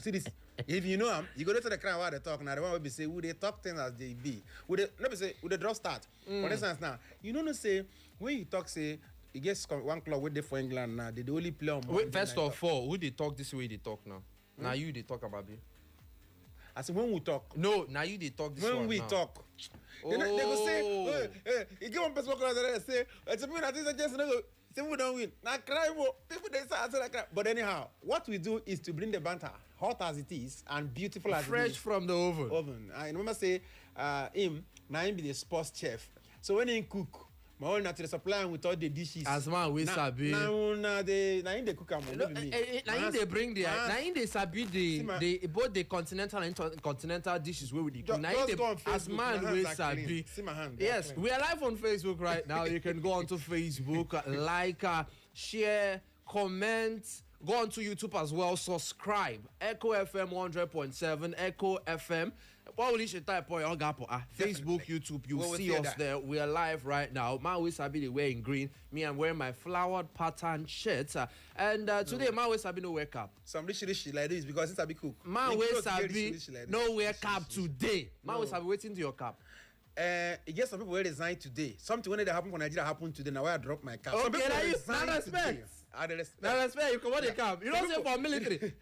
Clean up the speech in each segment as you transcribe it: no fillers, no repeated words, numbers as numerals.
See this? If you know them, you go to the crowd while they talk. Now the one will be say, would they talk things as they be? Would they draw start? For instance, now you know say when you talk say. You guess one club with the for England now. They only play on. Wait, first of all, who they talk this way? They talk now. Now you they talk about it. I said when we talk. No, now you they talk this when one we now. Talk. They go say, you give one person say, it's a minute. I think just no. People don't win. Now cry more. People they say I cry. But anyhow, what we do is to bring the banter, hot as it is and beautiful as fresh it is. from the oven. I remember say him be the sports chef. So when he cook. My own natural supply with all the dishes. As man we sabi. Now they cook am. Now they bring the. Now they sabi the both the continental and intercontinental dishes where we do. Now as man we sabi. See my hand. Yes, we are live on Facebook right now. You can go onto Facebook, like, share, comment. Go on to YouTube as well. Subscribe. Echo FM 100.7. Echo FM. What will you type on your gap? Facebook, YouTube. You see us there. We are live right now. Man, we sabi the wear in green. Me, I'm wearing my flowered pattern shirt. And today, man, we sabi no wear cap. Some rich like this because it's a big cook. Man, we sabi no wear cap today. Man, we sabi waiting to your cap. It gets some people where resign today. Something when it happened for Nigeria happened today. Now I drop my cap. Okay, now you respect. Now respect. You come on the cap. You don't say for military.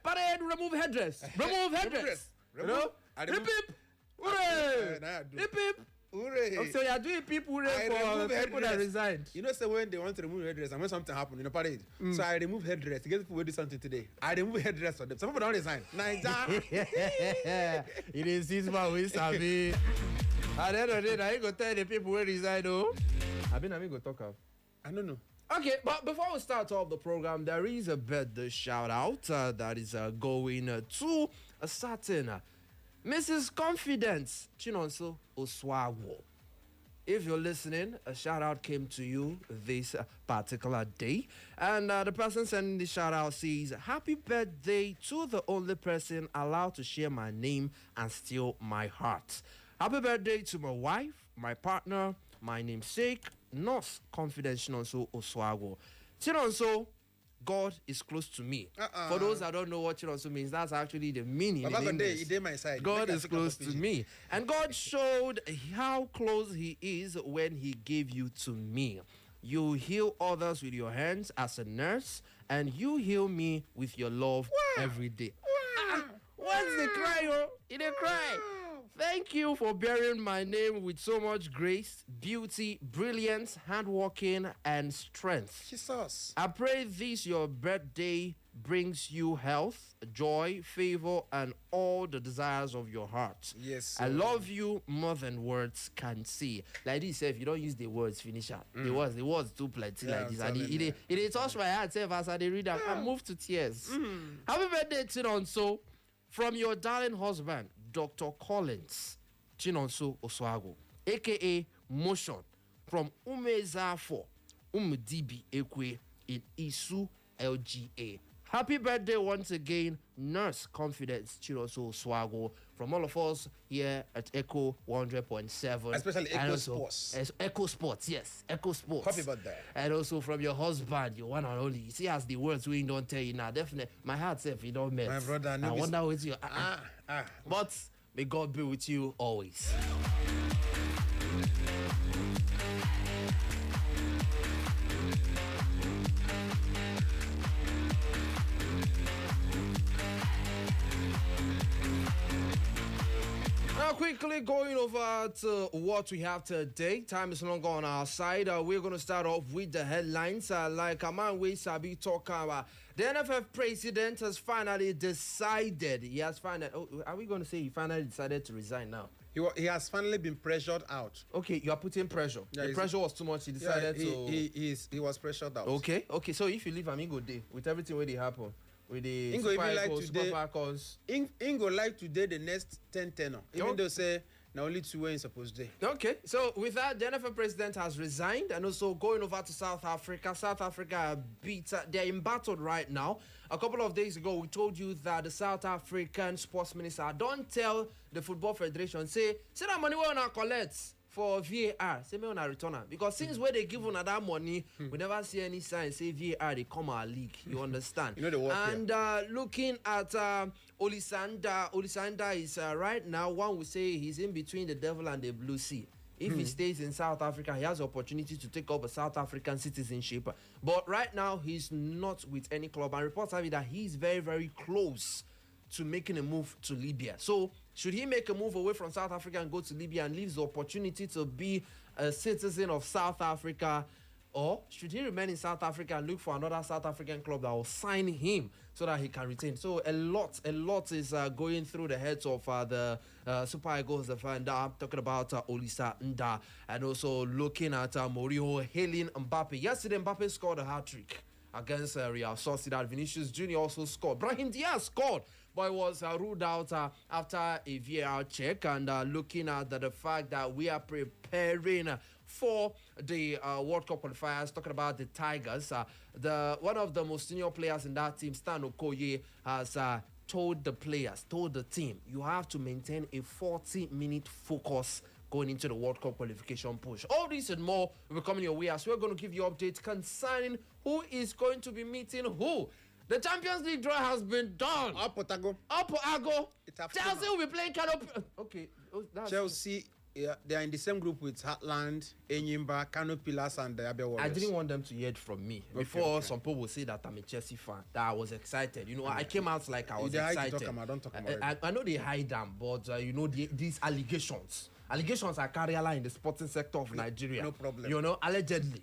Parade, remove headdress. Remove headdress. You know? Hip hip. Hooray. Hip hip. Hooray. So you are doing people hooray for people that resigned. You know, say when they want to remove headdress and when something happened in the parade. So I remove headdress to get people to do something today. I remove headdress for them. Some people don't resign. Nigeria. It is this man we sabi. At the end of the day, I ain't gonna tell the people where resign. Oh, I mean go talk up. I don't know. Okay, but before we start off the program, there is a birthday shout out that is going to a certain Mrs. Confidence Chinonso Oswago. If you're listening, a shout out came to you this particular day, and the person sending the shout out says, "Happy birthday to the only person allowed to share my name and steal my heart. Happy birthday to my wife, my partner, my namesake, Nurse Confidence Chinonso Oswago. Chinonso, God is close to me." For those that don't know what Chinonso means, that's actually the meaning in English. My side. God is close to me. And God showed how close he is when he gave you to me. You heal others with your hands as a nurse, and you heal me with your love every day. What's the cry, oh? It a cry. Thank you for bearing my name with so much grace, beauty, brilliance, hardworking, and strength. Jesus. I pray this your birthday brings you health, joy, favor, and all the desires of your heart. Yes. I love you more than words can say. Like this, if you don't use the words, finish up. The words too plenty like this. And it touched my heart as I read them. I moved to tears. Happy birthday, Chinonso, from your darling husband, Dr. Collins Chinonso Oswago, aka Motion, from Umezafo, Umdibi Ekwe in Isu LGA. Happy birthday once again, Nurse Confidence Chinonso Oswago, from all of us here at Echo 100.7. Especially Echo Sports. Echo Sports, yes. Echo Sports. Happy birthday. And also from your husband, your one and only. You see, as the words we don't tell you now, definitely, my heart says if you don't mess. My brother, I wonder with you. But may God be with you always. Now, quickly going over to what we have today. Time is no longer on our side. We're going to start off with the headlines. Like a man we sabi talk about, the NFF President has finally decided. He has finally. Are we going to say he finally decided to resign now? He has finally been pressured out. Okay, you are putting pressure. Yeah, the pressure was too much. He decided he was pressured out. Okay. So if you leave Amigo Day with everything where they happen. With the Super Falcons. Ingo like today the next 10 tenor. Even though say now only 2 were supposed to. Okay, so with that, the NFF President has resigned and also going over to South Africa. South Africa beat, they're embattled right now. A couple of days ago, we told you that the South African sports minister don't tell the Football Federation, say that money will not collect for VAR. Say me on a returner. Because since where they give on that money, we never see any sign say VAR they come our league. You understand? You know the work and looking at Olisa is right now, one would say he's in between the devil and the blue sea. If he stays in South Africa, he has the opportunity to take up a South African citizenship. But right now, he's not with any club. And reports have it that he's very, very close to making a move to Libya. So, should he make a move away from South Africa and go to Libya and leave the opportunity to be a citizen of South Africa? Or should he remain in South Africa and look for another South African club that will sign him so that he can retain? So a lot is going through the heads of the Super Eagles. I'm talking about Olisa, Ndah, and also looking at Mourinho hailing Mbappé. Yesterday, Mbappé scored a hat-trick against Real Sociedad. Vinicius Jr. also scored. Brahim Diaz scored, but was ruled out after a VAR check. And looking at the fact that we are preparing for the World Cup qualifiers, talking about the Tigers, one of the most senior players in that team, Okoye, has told the team, you have to maintain a 40-minute focus going into the World Cup qualification push. All this and more will be coming your way as we're going to give you updates concerning who is going to be meeting who. The Champions League draw has been done. Up Otago. Chelsea will be playing Canopy. Okay. Chelsea, yeah, they are in the same group with Heartland, Enyimba, Canopilas, and the Abia Warriors. I didn't want them to hear it from me. Before some people will say that I'm a Chelsea fan, that I was excited. You know, I came out like I was excited. Don't talk about it. I know they hide them, but you know, these allegations are carrier in the sporting sector of Nigeria. No problem. You know, allegedly.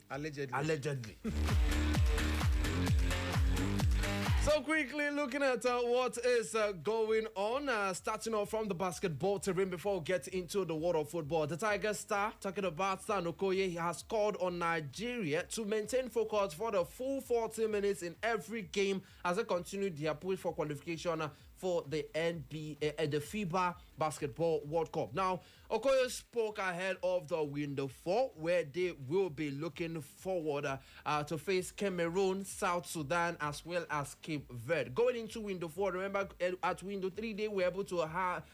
So quickly looking at what is going on, starting off from the basketball terrain before we get into the world of football. The Tiger star, talking about Okoye, he has called on Nigeria to maintain focus for the full 40 minutes in every game as they continue their push for qualification for the NBA, the FIBA Basketball World Cup. Now, Okoye spoke ahead of the window 4, where they will be looking forward to face Cameroon, South Sudan, as well as Cape Verde. Going into window 4, remember at window 3, they were able to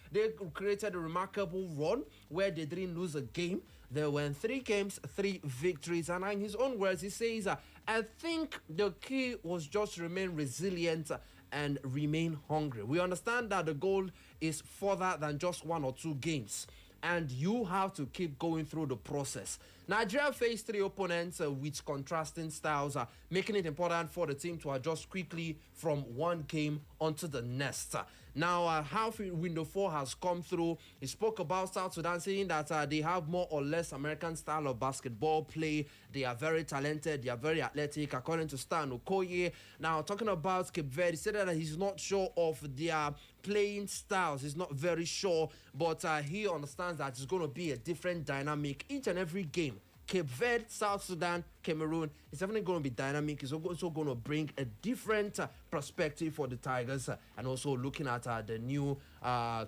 they created a remarkable run where they didn't lose a game. There were 3 games, 3 victories, and in his own words, he says, I think the key was just remain resilient and remain hungry. We understand that the goal is further than just 1 or 2 games, and you have to keep going through the process. Nigeria faced 3 opponents with contrasting styles, making it important for the team to adjust quickly from one game onto the next. Now, how window 4 has come through. He spoke about South Sudan, saying that they have more or less American style of basketball play. They are very talented. They are very athletic, according to Stan Okoye. Now, talking about Cape Verde, he said that he's not sure of their playing styles. He's not very sure, but he understands that it's going to be a different dynamic each and every game. Cape Verde, South Sudan, Cameroon, it's definitely going to be dynamic. It's also going to bring a different perspective for the Tigers, and also looking at the new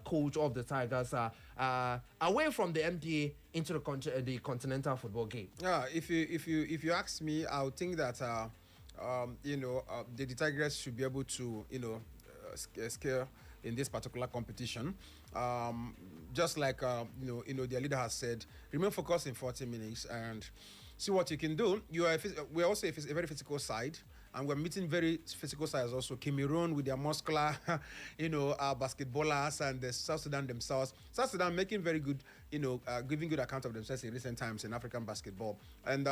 coach of the Tigers away from the MDA into the continental football game. Yeah, if you ask me, I would think that the Tigers should be able to scale in this particular competition. Just like their leader has said, remain focused in 40 minutes and see what you can do. We're also a very physical side, and we're meeting very physical sides also. Cameroon with their muscular, basketballers, and the South Sudan themselves. South Sudan making very good, giving good account of themselves in recent times in African basketball. And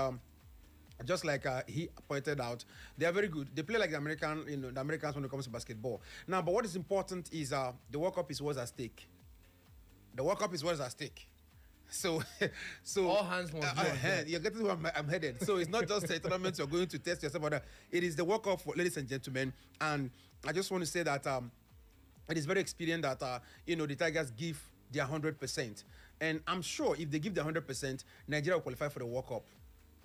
just like he pointed out, they are very good. They play like the Americans when it comes to basketball. Now, but what is important is the World Cup is what's at stake. The World Cup is what's at stake. So all hands must be on deck. You're getting where I'm headed. So it's not just a tournament you're going to test yourself, but it is the World Cup, ladies and gentlemen. And I just want to say that it is very expedient that the Tigers give their 100%. And I'm sure if they give their 100%, Nigeria will qualify for the World Cup.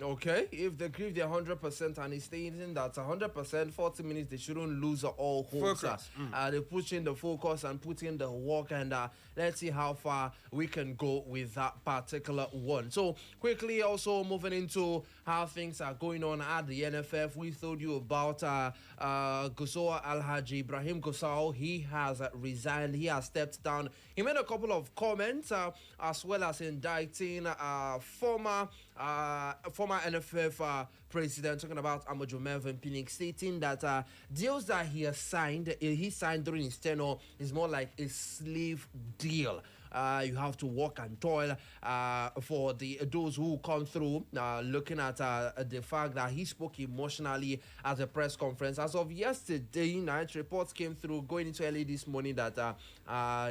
Okay, if they give their 100% and it's stating that 100%, 40 minutes, they shouldn't lose all hopes. Focus. They push in the focus and put in the work, and let's see how far we can go with that particular one. So, quickly also moving into how things are going on at the NFF, we told you about Gusau Alhaji Ibrahim Gusau. He has resigned, he has stepped down. He made a couple of comments as well as indicting former NFF president, talking about Amojo Melvin Pinnick, stating that deals that he signed during his tenure is more like a slave deal. You have to work and toil for those who come through. Looking at the fact that he spoke emotionally at a press conference. As of yesterday night, reports came through going into early this morning that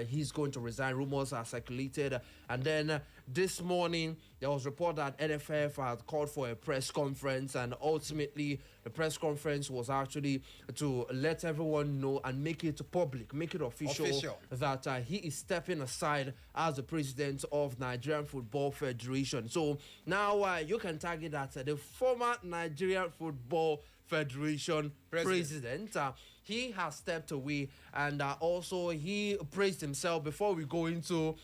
he's going to resign. Rumors are circulated, and then this morning there was report that NFF had called for a press conference, and ultimately the press conference was actually to let everyone know and make it public, make it official. That he is stepping aside as the president of Nigerian Football Federation. So now you can target that the former Nigerian Football Federation president. He has stepped away, and also he praised himself. Before we go into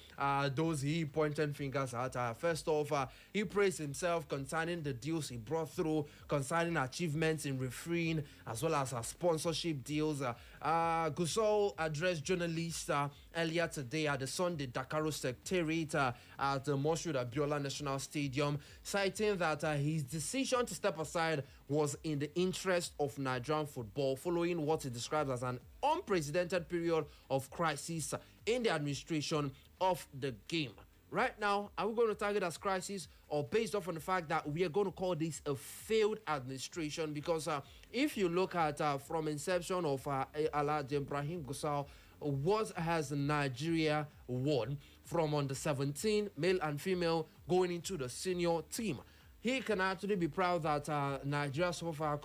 those he pointed fingers at, first off, he praised himself concerning the deals he brought through, concerning achievements in refereeing, as well as sponsorship deals. Gusau addressed journalists earlier today at the Sunday Dakar Secretariat at the Moshood Abiola National Stadium, citing that his decision to step aside was in the interest of Nigerian football, following what he describes as an unprecedented period of crisis in the administration of the game. Right now, are we going to target as crisis, or based off on the fact that we are going to call this a failed administration? Because if you look at from inception of Alhaji Ibrahim Gusau, what has Nigeria won from under 17, male and female, going into the senior team? He can actually be proud that Nigeria so far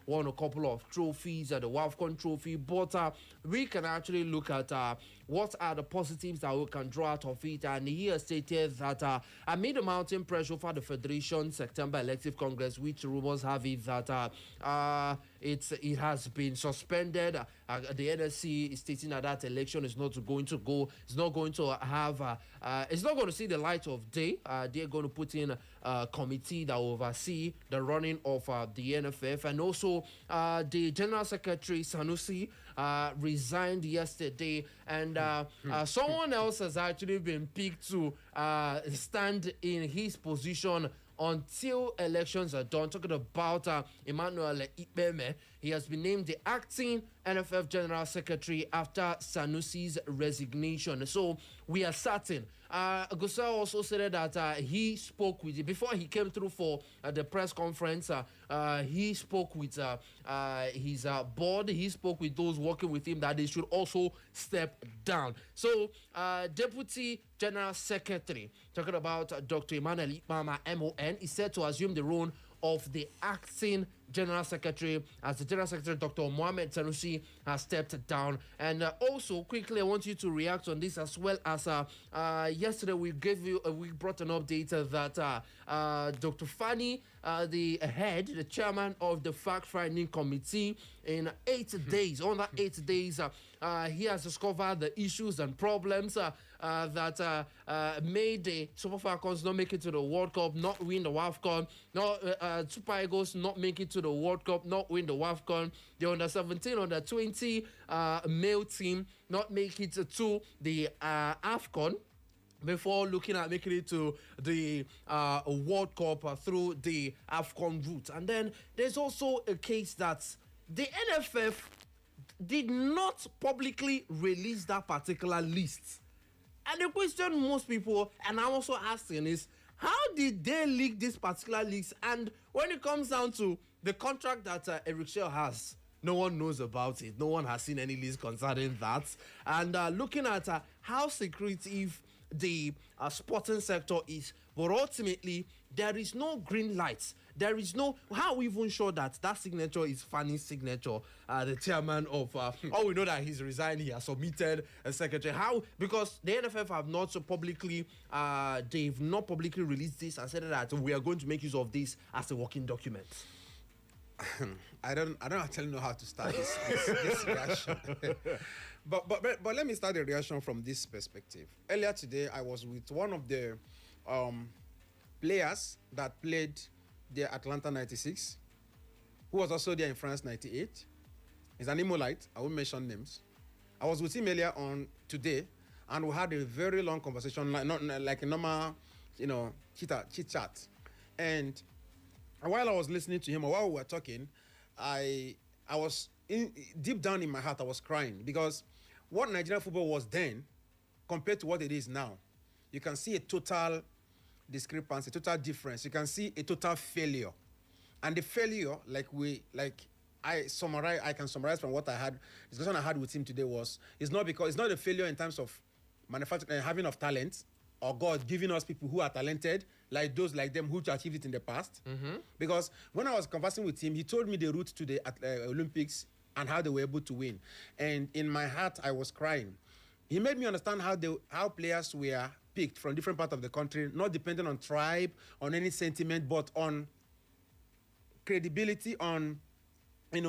won a couple of trophies, the WAFCON trophy, but we can actually look at what are the positives that we can draw out of it. And he has stated that amid the mounting pressure for the Federation September Elective Congress, which rumors have it that it has been suspended. The NSC is stating that that election is not going to go. It's not going to have. It's not going to see the light of day. They're going to put in a committee that will oversee the running of the NFF, and also the General Secretary Sanusi resigned yesterday, and someone else has actually been picked to stand in his position until elections are done. Talking about Emmanuel Ikpeme, he has been named the acting NFF General Secretary after Sanusi's resignation. So we are certain. Gusau also said that he spoke with, before he came through for the press conference, he spoke with his board, he spoke with those working with him that they should also step down. So, Deputy General Secretary, talking about Dr. Emmanuel Ikpama, MON, is said to assume the role of the acting General Secretary, as the General Secretary, Dr. Mohammed Sanusi, has stepped down. And also, quickly, I want you to react on this, as well as yesterday we brought an update that Dr. Fani, the chairman of the fact-finding committee, in 8 days, under 8 days, he has discovered the issues and problems that made the Super Falcons not make it to the World Cup, not win the WAFCON, Super Eagles not make it to the World Cup, not win the WAFCON, the under-17, under-20 male team not make it to the AFCON, before looking at making it to the World Cup through the AFCON route. And then there's also a case that the NFF did not publicly release that particular list. And the question most people, and I'm also asking, is how did they leak this particular list? And when it comes down to the contract that Eric Shell has, no one knows about it. No one has seen any list concerning that. And looking at how secretive the sporting sector is, but ultimately there is no green lights. There is no... How are we even sure that that signature is Fanny's signature, the chairman of... oh, we know that he's resigned. He has submitted a secretary. How? Because the NFF have not so publicly... they've not publicly released this and said that we are going to make use of this as a working document. I don't actually know how to start this reaction. but let me start the reaction from this perspective. Earlier today, I was with one of the players that played the Atlanta 96, who was also there in France 98. He's an Imolite. I won't mention names. I was with him earlier on today, and we had a very long conversation, like a normal, chit chat. And while I was listening to him, or while we were talking, I was deep down in my heart, I was crying, because what Nigerian football was then compared to what it is now, you can see a total discrepancy, total difference. You can see a total failure. And the failure, I can summarize from what I had, discussion I had with him today it's not a failure in terms of manufacturing, having of talent, or God giving us people who are talented, like those like them who achieved it in the past. Mm-hmm. Because when I was conversing with him, he told me the route to the Olympics and how they were able to win. And in my heart, I was crying. He made me understand how players were picked from different parts of the country, not depending on tribe, on any sentiment, but on credibility, on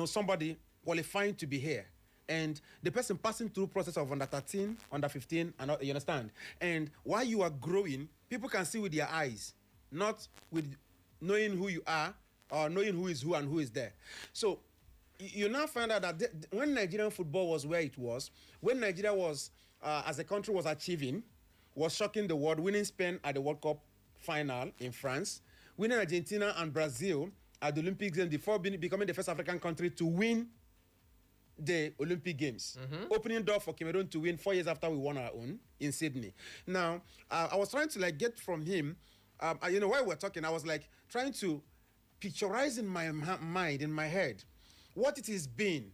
somebody qualifying to be here. And the person passing through process of under 13, under 15, and you understand. And while you are growing, people can see with their eyes, not with knowing who you are or knowing who is who and who is there. So you now find out that when Nigerian football was where it was, when Nigeria was, as a country was achieving, was shocking the world, winning Spain at the World Cup final in France, winning Argentina and Brazil at the Olympic Games before becoming the first African country to win the Olympic Games, opening door for Cameroon to win 4 years after we won our own in Sydney. Now, I was trying to get from him, while we were talking, I was trying to picturize in my mind, in my head, what it has been,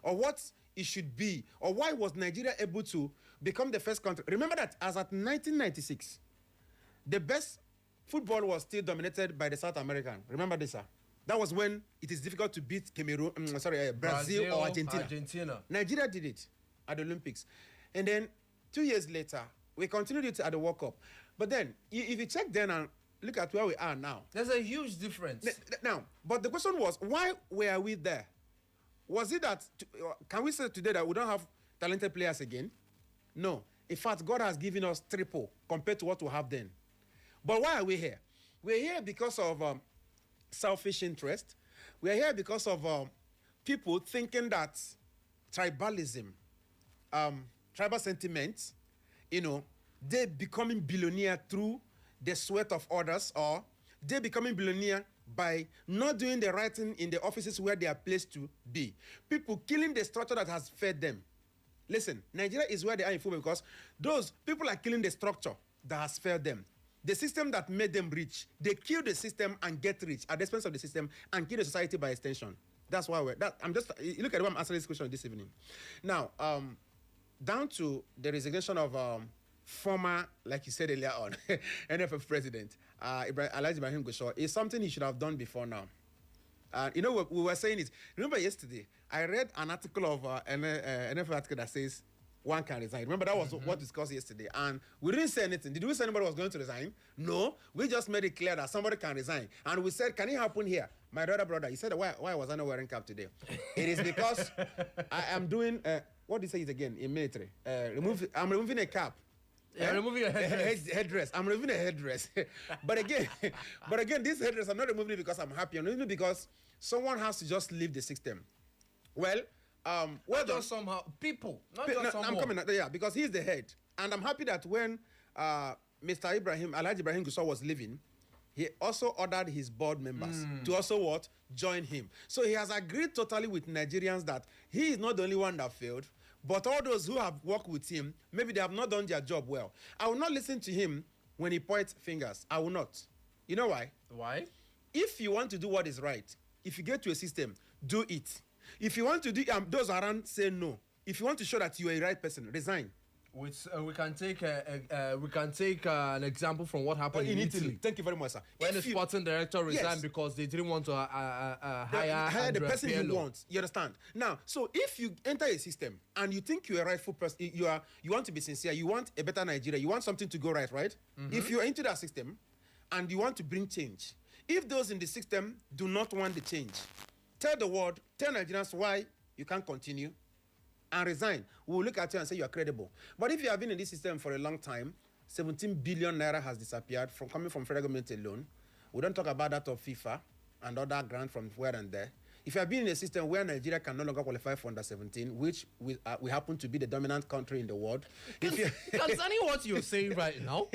or what it should be, or why was Nigeria able to become the first country. Remember that as at 1996, the best football was still dominated by the South American. Remember this, sir? That was when it is difficult to beat Brazil or Argentina. Nigeria did it at the Olympics. And then 2 years later, we continued it at the World Cup. But then, if you check then and look at where we are now. There's a huge difference. Now, but the question was, why were we there? Was it that, can we say today that we don't have talented players again? No. In fact, God has given us triple compared to what we have then. But why are we here? We're here because of selfish interest. We are here because of people thinking that tribalism, tribal sentiments, they becoming billionaire through the sweat of others, or they becoming billionaire by not doing the right thing in the offices where they are placed to be. People killing the structure that has fed them. Listen, Nigeria is where they are in football because those people are killing the structure that has fed them. The system that made them rich, they kill the system and get rich at the expense of the system and kill the society by extension. That's why look at why I'm answering this question this evening. Now, down to the resignation of former, like you said earlier on, NFF President, Alhaji Ibrahim Gusau, is something he should have done before now. We were saying it. Remember yesterday, I read an article of an NFF article that says, one can resign. Remember, that was what discussed yesterday. And we didn't say anything. Did we say anybody was going to resign? No. We just made it clear that somebody can resign. And we said, can it happen here? My other brother, he said, why was I not wearing cap today? It is because I am doing, what do you say it again in military? I'm removing a cap. Yeah, removing a headdress. I'm removing a headdress. but again, this headdress, I'm not removing it because I'm happy. I'm removing it because someone has to just leave the system. Well, just somehow people. I'm coming. Yeah, because he's the head, and I'm happy that when Mr. Alhaji Ibrahim Gusau was leaving, he also ordered his board members to also join him. So he has agreed totally with Nigerians that he is not the only one that failed, but all those who have worked with him, maybe they have not done their job well. I will not listen to him when he points fingers. I will not. You know why? Why? If you want to do what is right, if you get to a system, do it. If you want to do those around, say no. If you want to show that you are a right person, resign. Which we can take an example from what happened in Italy. Thank you very much, sir. When the sporting director resigned because they didn't want to hire the person he wants. You understand? Now, so if you enter a system and you think you're a rightful person, you want to be sincere, you want a better Nigeria, you want something to go right, right? If you're into that system and you want to bring change, if those in the system do not want the change, tell the world, tell Nigerians why you can't continue and resign. We'll look at you and say you are credible. But if you have been in this system for a long time, 17 billion naira has disappeared coming from federal government alone. We don't talk about that of FIFA and other grants from where and there. If you have been in a system where Nigeria can no longer qualify for under 17, which we happen to be the dominant country in the world. Concerning what you're saying right now,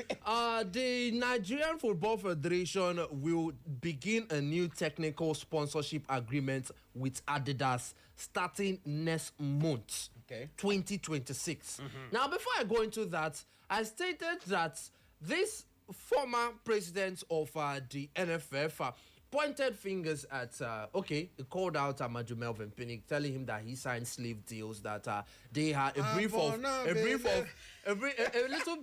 the Nigerian Football Federation will begin a new technical sponsorship agreement with Adidas starting next month, 2026. Now, before I go into that, I stated that this former president of the NFF pointed fingers at, he called out Amaju Melvin Pinnick, telling him that he signed slave deals, that they had a little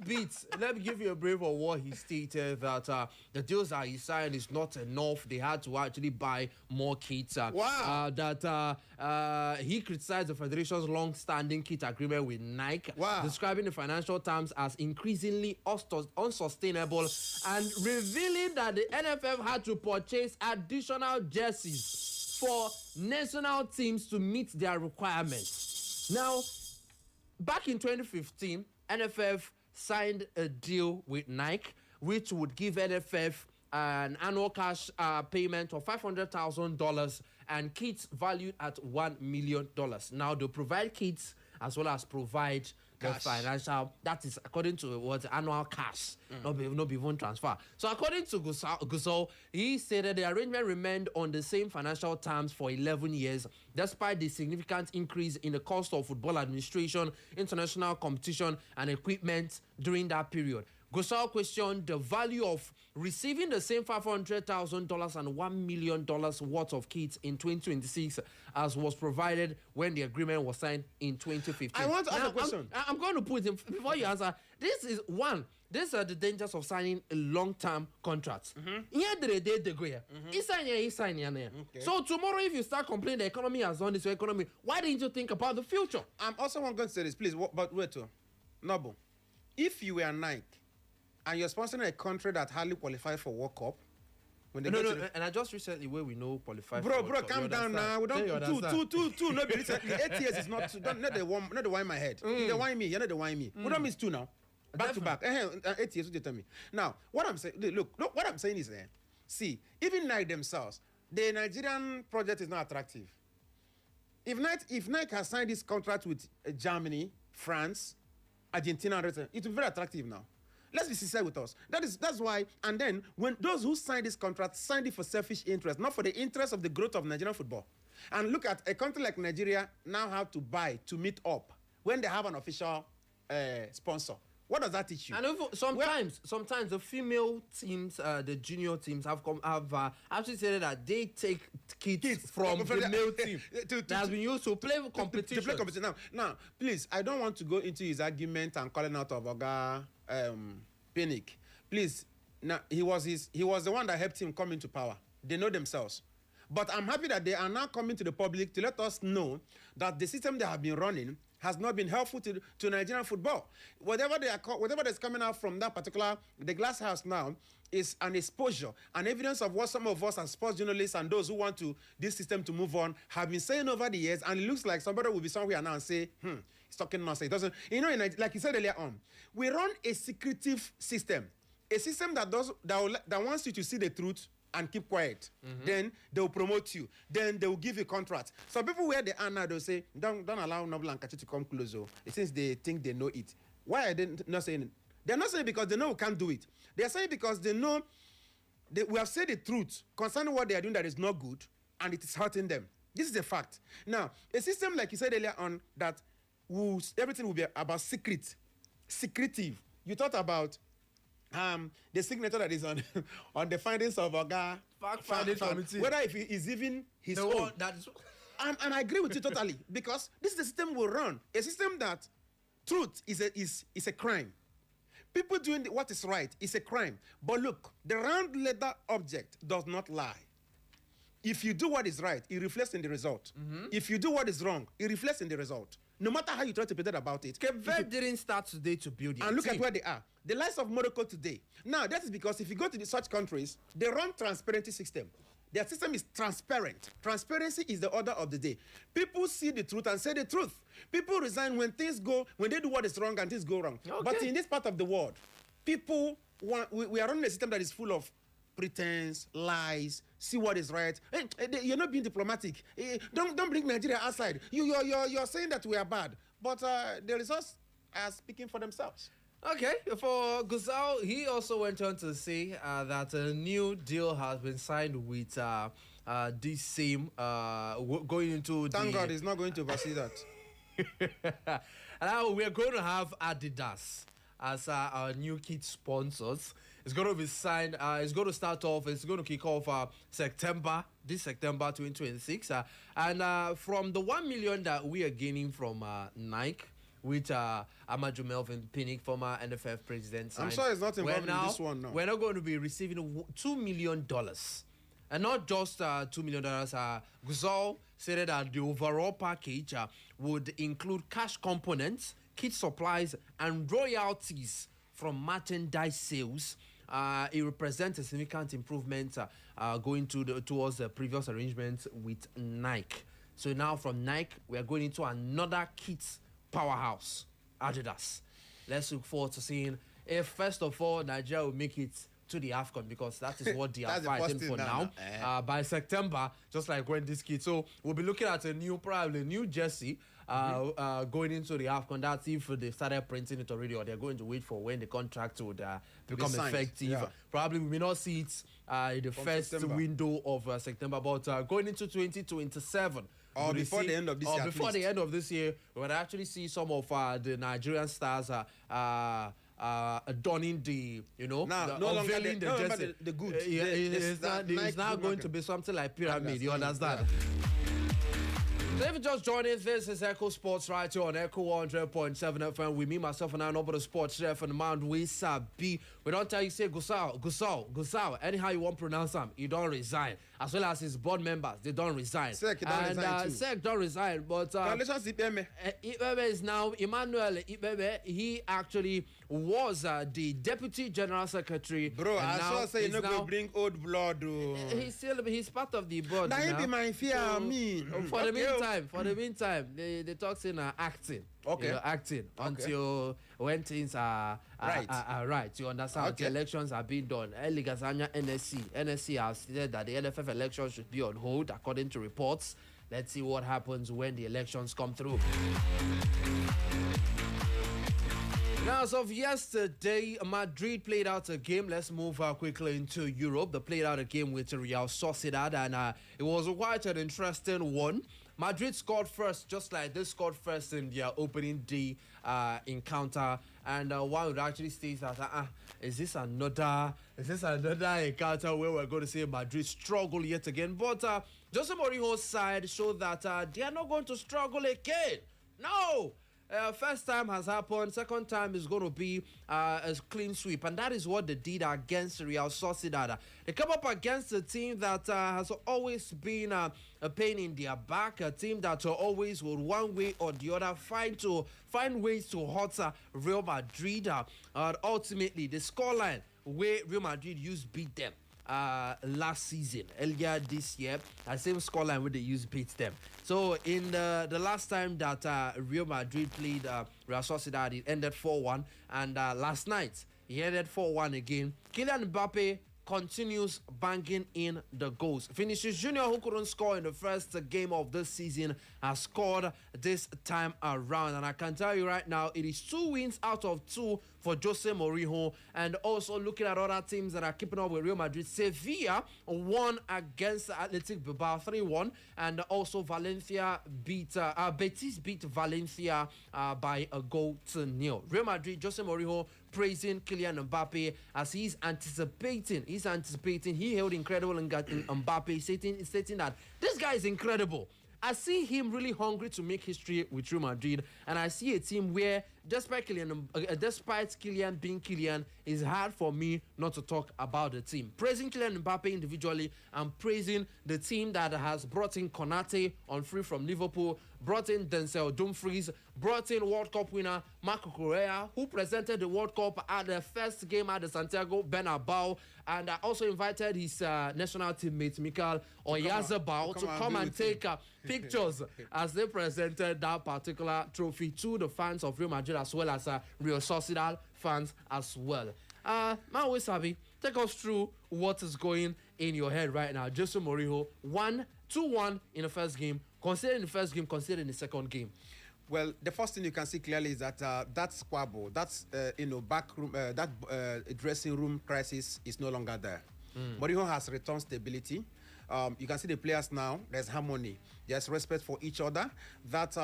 bit. Let me give you a brief of what he stated, that the deals that he signed is not enough. They had to actually buy more kits. That he criticized the Federation's long-standing kit agreement with Nike, describing the financial terms as increasingly unsustainable and revealing that the NFF had to purchase additional jerseys for national teams to meet their requirements. Now, back in 2015, NFF signed a deal with Nike, which would give NFF an annual cash payment of $500,000 and kits valued at $1 million. Now, they provide kits as well as provide the financial, that is according to what annual cash, not be even transfer. So according to Gusau, he stated the arrangement remained on the same financial terms for 11 years, despite the significant increase in the cost of football administration, international competition, and equipment during that period. Gusau questioned the value of receiving the same $500,000 and $1 million worth of kits in 2026 as was provided when the agreement was signed in 2015. I want to ask a question. I'm going to put it before you answer. This is one. These are the dangers of signing a long-term contract. So tomorrow, if you start complaining the economy has done this economy, why didn't you think about the future? I'm also going to say this, please. But wait, Noble, if you were Nike, and you're sponsoring a country that hardly qualified for World Cup. And I just recently where we know qualified for World Cup. Calm down now. We don't two. No, recently 8 years is not not the wine my head. You don't wine me. You're not the wine me. We don't miss two now. Back to back. 8 years. What you tell me now? What I'm saying. Look. What I'm saying is, see, even Nike themselves, the Nigerian project is not attractive. If Nike has signed this contract with Germany, France, Argentina, it will be very attractive now. Let's be sincere with us. That's why. And then when those who signed this contract signed it for selfish interest, not for the interest of the growth of Nigerian football. And look at a country like Nigeria now have to buy to meet up when they have an official sponsor. What does that teach you? And sometimes the female teams, the junior teams have actually said that they take kits from the male team that has been used to play competition. To play competition. Now, please, I don't want to go into his argument and calling out of Oga Pinnick. Please, now he was the one that helped him come into power. They know themselves. But I'm happy that they are now coming to the public to let us know that the system they have been running has not been helpful to Nigerian football. Whatever is coming out from that particular, the glass house now is an exposure, an evidence of what some of us as sports journalists and those who want this system to move on have been saying over the years, and it looks like somebody will be somewhere now and say, he's talking nonsense. It doesn't, like you said earlier on, we run a secretive system, a system that wants you to see the truth and keep quiet. Then they will promote you. Then they will give you contracts. So people where they are now, they'll say, don't allow Noble and Kachi to come closer. Since they think they know it. Why are they not saying it? They're not saying it because they know we can't do it. They're saying it because they know we have said the truth concerning what they are doing that is not good, and it is hurting them. This is a fact. Now, a system like you said earlier on that everything will be about secretive. You thought about the signature that is on the findings of Oga fact-finding committee. Whether if it is even his own. And I agree with you totally, because this is the system we run. A system that truth is a crime. People doing what is right is a crime. But look, the round leather object does not lie. If you do what is right, it reflects in the result. If you do what is wrong, it reflects in the result. No matter how you try to pretend about it. Cape Verde didn't start today to build it. And look at where they are. The likes of Morocco today. Now, that is because if you go to such countries, they run transparency system. Their system is transparent. Transparency is the order of the day. People see the truth and say the truth. People resign when they do what is wrong and things go wrong. Okay. But in this part of the world, we are running a system that is full of pretense, lies, see what is right. You're not being diplomatic. Don't bring Nigeria outside. You're saying that we are bad. But the results are speaking for themselves. Okay, for Gusau, he also went on to say that a new deal has been signed with this same going into Thank God he's not going to oversee that. And now we're going to have Adidas as our new kit sponsors. It's going to be signed. It's going to start off. It's going to kick off this September 2026. And from the 1 million that we are gaining from Nike, with Amaju Melvin Pinnick, former NFF president. I'm sure he's not involved in this one now. We're not going to be receiving $2 million. And not just $2 million. Guzol said that the overall package would include cash components, kit supplies, and royalties from merchandise sales. It represents a significant improvement going towards the previous arrangement with Nike. So now from Nike, we are going into another kit powerhouse, Adidas. Let's look forward to seeing if, first of all, Nigeria will make it to the AFCON, because that is what they are fighting for now. By September, just like when this kid. So we'll be looking at probably a new jersey going into the AFCON. That's if they started printing it already, or they're going to wait for when the contract would become effective. Yeah. Probably we may not see it in the first window of September, but going into 2027. Or before the end of this year. Before the end of this year, we would actually see some of the Nigerian stars donning the, no longer the goods. It's now going to be something like pyramid. You understand? So if you just joined in, this is Echo Sports right here on Echo 100.7 FM. With me, myself, and I know about the sports chef and the man we sabi. We don't tell you say Gusau. Anyhow you want to pronounce them, you don't resign. As well as his board members, they don't resign. Sec don't resign too. Sec don't resign, but Ipebe is now Emmanuel Ipebe. He actually was the deputy general secretary. Bro, I saw say you not go bring old blood. He's part of the board. Now he be my fear. For the meantime, they talk in acting. Okay. Acting until when things are right. You understand? Okay. The elections are being done. NSC has said that the NFF elections should be on hold according to reports. Let's see what happens when the elections come through. Now, as of yesterday, Madrid played out a game. Let's move quickly into Europe. They played out a game with Real Sociedad, and it was quite an interesting one. Madrid scored first, just like they scored first in their opening day encounter. And one would actually state that, is this another encounter where we're going to see Madrid struggle yet again? But Jose Mourinho's side showed that they are not going to struggle again. No! First time has happened. Second time is going to be a clean sweep. And that is what they did against Real Sociedad. They come up against a team that has always been a pain in their back. A team that always would one way or the other find ways to hurt Real Madrid. Ultimately, the scoreline where Real Madrid used beat them last season, earlier this year, the same scoreline where they used beat them. So in the last time that Real Madrid played Real Sociedad, it ended 4-1, and last night he ended 4-1 again. Kylian Mbappé continues banging in the goals. Vinicius Junior, who couldn't score in the first game of this season, has scored this time around. And I can tell you right now, it is 2 wins out of 2 for Jose Mourinho. And also looking at other teams that are keeping up with Real Madrid, Sevilla won against Athletic Bilbao 3-1. And also Betis beat Valencia by a goal to nil. Real Madrid, Jose Mourinho praising Kylian Mbappé as he's anticipating. He held incredible in Mbappé, stating that this guy is incredible. I see him really hungry to make history with Real Madrid, and I see a team where despite Kylian being Kylian, it's hard for me not to talk about the team. Praising Kylian Mbappé individually and praising the team that has brought in Konate on free from Liverpool, brought in Denzel Dumfries, brought in World Cup winner Marco Correa, who presented the World Cup at the first game at the Santiago Bernabeu, and also invited his national teammate Mikel Oyarzabal to come and take pictures as they presented that particular trophy to the fans of Real Madrid as well as Real Sociedad fans as well. Maui Sabi, take us through what is going in your head right now. Jose Mourinho 2-1 in the first game. Considering the first game, considering the second game. Well, the first thing you can see clearly is that that squabble, that's back room, that dressing room crisis is no longer there. Mourinho has returned stability. You can see the players now. There's harmony. There's respect for each other. That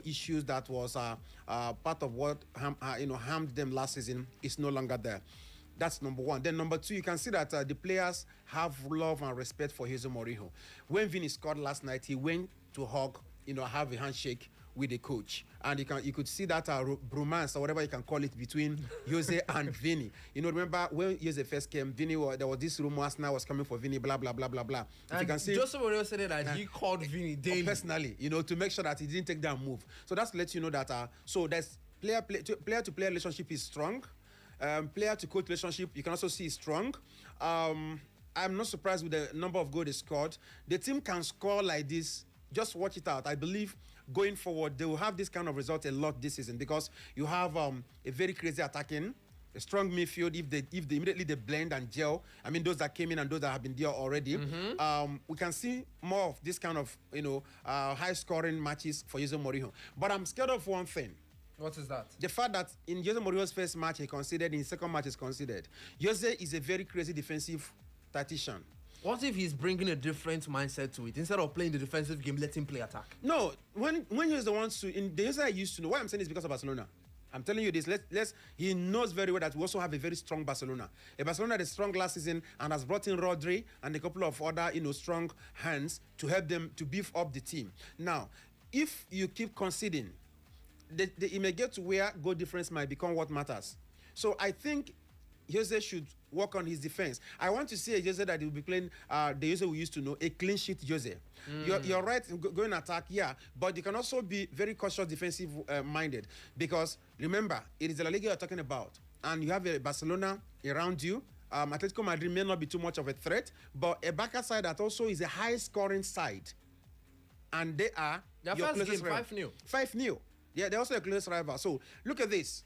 issues that was part of what harmed them last season is no longer there. That's number one. Then number two, you can see that the players have love and respect for Jose Mourinho. When Vini scored last night, he went to hug, have a handshake with the coach, and you could see that bromance or whatever you can call it between Jose and Vini. Remember when Jose first came, there was this rumor Arsenal was coming for Vini, blah blah blah blah blah. And you can see Jose Mourinho said that he called Vini daily personally, to make sure that he didn't take that move. So that's to let you know that so there's player to player relationship is strong. Player to coach relationship, you can also see is strong. I'm not surprised with the number of goals they scored. The team can score like this. Just watch it out. I believe going forward, they will have this kind of result a lot this season because you have a very crazy attacking, a strong midfield. If they immediately they blend and gel, I mean those that came in and those that have been there already, we can see more of this kind of high scoring matches for Jose Mourinho. But I'm scared of one thing. What is that? The fact that in Jose Mourinho's first match he conceded, in his second match he's conceded. Jose is a very crazy defensive tactician. What if he's bringing a different mindset to it? Instead of playing the defensive game, let him play attack. No, when he's the one to, in the Jose I used to know, why I'm saying this because of Barcelona. I'm telling you this, he knows very well that we also have a very strong Barcelona. A Barcelona that is strong last season and has brought in Rodri and a couple of other, strong hands to help them to beef up the team. Now, if you keep conceding, it may get to where goal difference might become what matters. So I think Jose should work on his defense. I want to see a Jose that will be playing the Jose we used to know, a clean sheet Jose. You're right, going attack, yeah, but you can also be very cautious, defensive minded, because remember, it is the La Liga you're talking about, and you have a Barcelona around you. Atletico Madrid may not be too much of a threat, but a Barca side that also is a high-scoring side, and they are your first game 5-0. 5-0. Yeah, they're also a close rival. So look at this.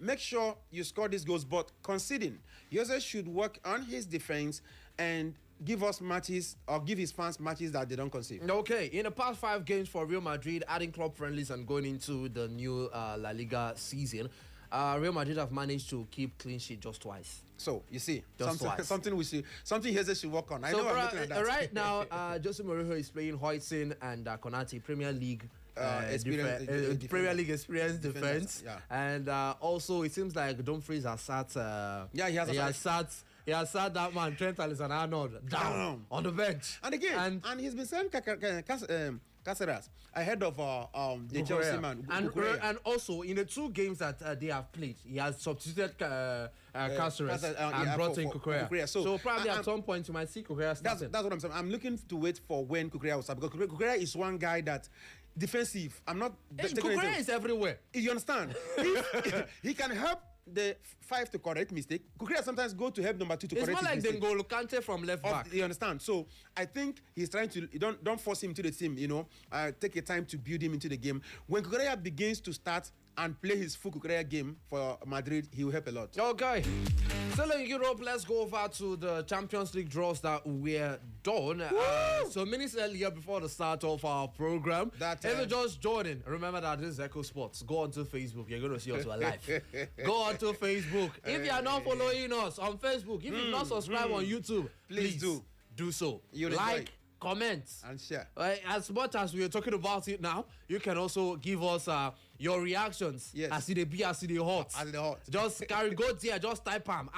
Make sure you score these goals, but conceding. Jose should work on his defense and give us matches, or give his fans matches that they don't concede. Okay, in the past 5 games for Real Madrid, adding club friendlies and going into the new La Liga season, Real Madrid have managed to keep clean sheet just twice. So you see, something Jose should work on. I know I'm looking at that. Right now, Jose Mourinho is playing Hoisin and Konate, Premier League. Premier League experience defense, yeah. And also it seems like Dumfries has sat. He has sat that man Trent Alexander-Arnold down on the bench, and again, and he's been selling Caceres ahead of the Chelsea man. And also in the 2 games that they have played, he has substituted Caceres and brought in Kukurea. So probably at some point you might see Kukurea starting. That's what I'm saying. I'm looking to wait for when Kukurea will start, because Kukurea is one guy that. Defensive. I'm not. Kukurea is everywhere. You understand? He can help the 5 to correct mistake. Kukurea sometimes go to help number 2 to correct mistake. It's more like N'Golo Kante from left back. You understand? So I think he's trying to don't force him into the team. Take a time to build him into the game. When Kukurea begins to start and play his full Kukurea game for Madrid, he will help a lot. Okay. Still in Europe, let's go over to the Champions League draws that were done. So minutes earlier before the start of our program. If you're just joining, remember that this is Echo Sports. Go onto Facebook. You're going to see us live. Go onto Facebook. If you are not following us on Facebook, if you've not subscribed on YouTube, please do so. Like, comment, and share. As much as we are talking about it now, you can also give us your reactions. Yes. As it be, as it hot. Just go there, just type them.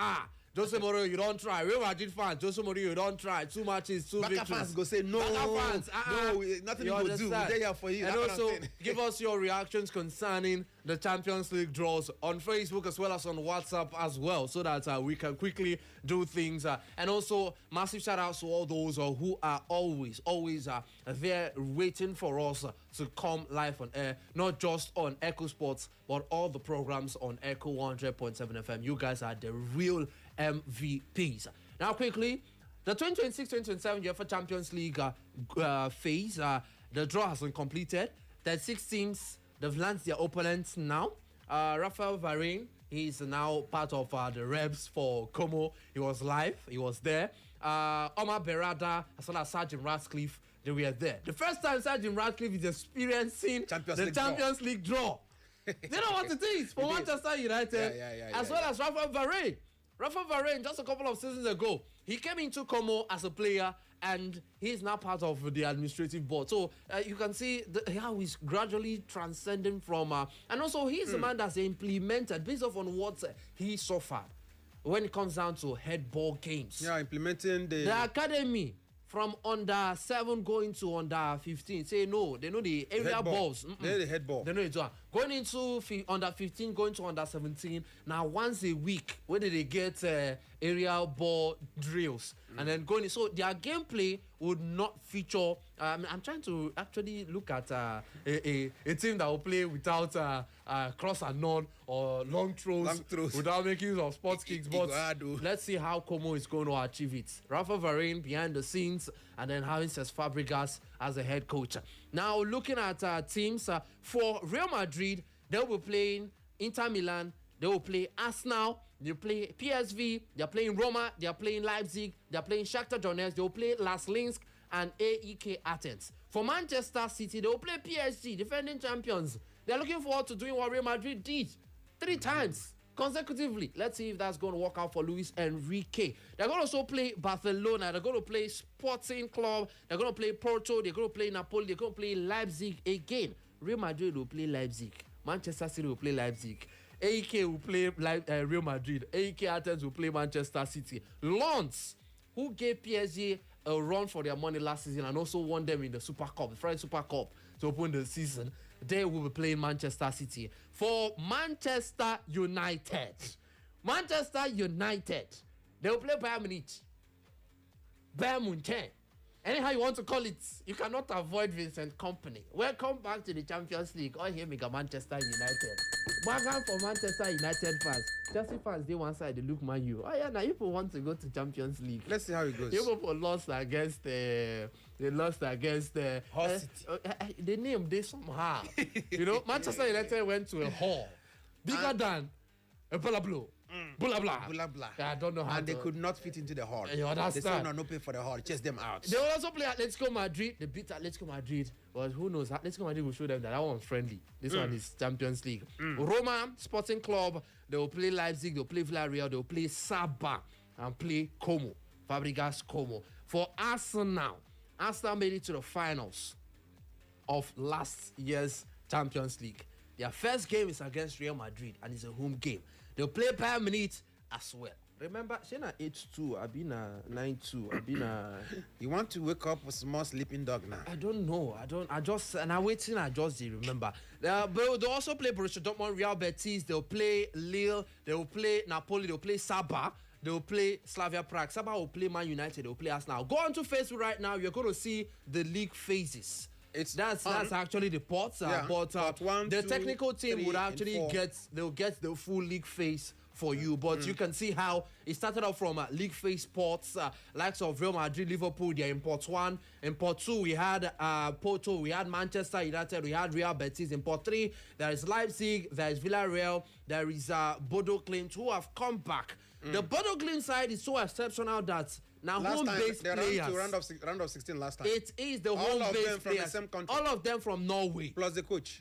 Jose Mourinho, you don't try. Real Madrid fans, Jose Mourinho, you don't try. 2 matches, 2 victories. Barca fans go say no. Barca fans, no, nothing you go do. We're there for you. And also, give us your reactions concerning the Champions League draws on Facebook as well as on WhatsApp as well, so that we can quickly do things. And also, massive shout outs to all those who are always there waiting for us to come live on air, not just on Echo Sports, but all the programs on Echo 100.7 FM. You guys are the real MVPs. Now, quickly, the 2026-2027 UEFA Champions League phase, the draw has been completed. The 6 teams, they've launched their opponents now. Rafael Varane, he's now part of the reps for Como. He was live, he was there. Omar Berrada, as well as Sergeant Ratcliffe, they were there. The first time Sergeant Ratcliffe is experiencing the Champions League draw. They know what it is for Manchester United, as well as Rafael Varane. Rafael Varane, just a couple of seasons ago, he came into Como as a player, and he's now part of the administrative board. So you can see how he's gradually transcending from... and also, he's the man that's implemented, based off on what he suffered, when it comes down to head ball games. Yeah, implementing the academy from under 7 going to under 15. Say no, they know the area balls. They're the head ball. They know it. Going into under 15, going to under 17. Now once a week, where did they get area ball drills? And then going in. So their gameplay would not feature. I'm trying to actually look at a team that will play without cross and none or long throws without making use of sports kicks. But let's see how Como is going to achieve it. Rafa Varane behind the scenes, and then having Cesc Fabregas as a head coach. Now looking at teams for Real Madrid, they will be playing Inter Milan. They will play Arsenal, they play PSV, they're playing Roma, they're playing Leipzig, they're playing Shakhtar Donetsk, they'll play Linsk and AEK Athens. For Manchester City, they'll play PSG, defending champions. They're looking forward to doing what Real Madrid did 3 times consecutively. Let's see if that's going to work out for Luis Enrique. They're going to also play Barcelona, they're going to play Sporting Club, they're going to play Porto, they're going to play Napoli, they're going to play Leipzig again. Real Madrid will play Leipzig. Manchester City will play Leipzig. AEK will play Real Madrid. AEK Athens will play Manchester City. Lens, who gave PSG a run for their money last season and also won them in the Super Cup, the French Super Cup, to open the season, they will be playing Manchester City. For Manchester United, they will play Bayern Munich. Bayern Munich. Anyhow you want to call it, you cannot avoid Vincent Kompany. Welcome back to the Champions League. All here, mega Manchester United. Welcome for Manchester United fans. Chelsea fans, they one side, they look Man U. Oh yeah, now people want to go to Champions League. Let's see how it goes. People lost against the Hull City. The name they somehow. You know, Manchester United went to a hall bigger than a Palablo. Blah blah. I don't know how. And they could not fit into the hall. You understand? They said no pay for the hall. Chase them out. They will also play Atletico Madrid. They beat Atletico Madrid. But who knows? Atletico Madrid will show them that one's friendly. This one is Champions League. Roma, Sporting Club. They will play Leipzig. They will play Villarreal. They will play Saba and play Como. Fabregas Como. For Arsenal made it to the finals of last year's Champions League. Their first game is against Real Madrid, and it's a home game. They'll play Bayern Munich as well. Remember, Shena 8-2, I've been 9-2, I've been You want to wake up with small sleeping dog now? I don't know. I just remember. But they'll also play Borussia Dortmund, Real Betis, they'll play Lille, they'll play Napoli, they'll play Saba, they'll play Slavia Prague. Saba will play Man United, they'll play Arsenal. Go on to Facebook right now, you're going to see the league phases. That's actually the pots, but the technical team would actually get the full league phase for you. But you can see how it started off from league phase pots, likes of Real Madrid, Liverpool. They're in pot 1. In pot 2, we had Porto, we had Manchester United, we had Real Betis. In pot 3, there is Leipzig, there is Villarreal, there is Bodo Glimt, who have come back. The Bodo Glimt side is so exceptional that now home-based players. To round of 16 last time. It is the home-based players. From the same country. All of them from Norway. Plus the coach.